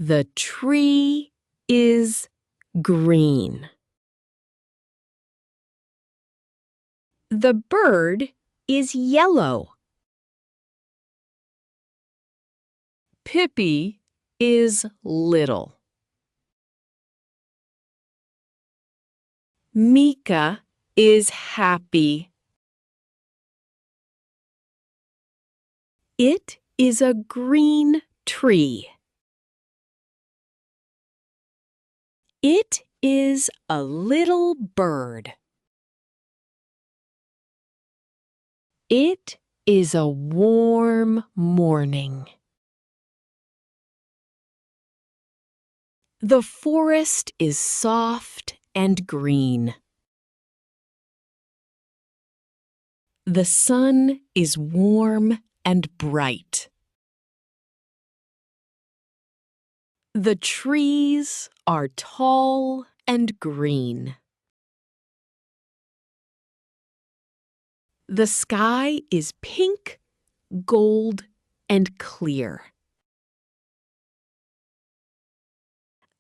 The tree is green. The bird is yellow. Pippi is little. Mika is happy. It is a green tree. It is a little bird. It is a warm morning. The forest is soft and green. The sun is warm and bright. The trees are tall and green. The sky is pink, gold, and clear.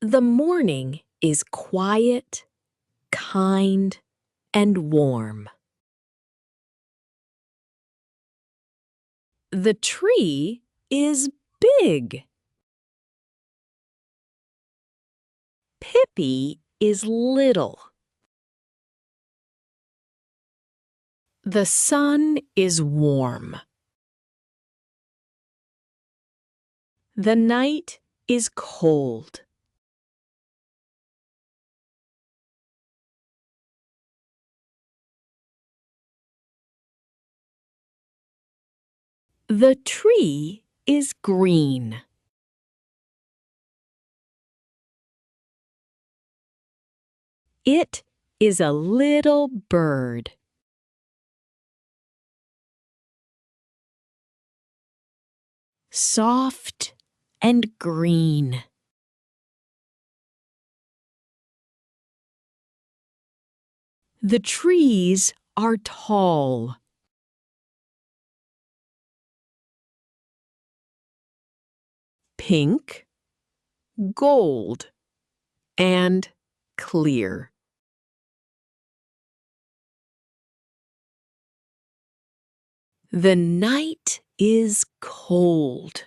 The morning is quiet, kind, and warm. The tree is big. Pippi is little. The sun is warm. The night is cold. The tree is green. It is a little bird. Soft and green. The trees are tall. Pink, gold, and clear. The night is cold.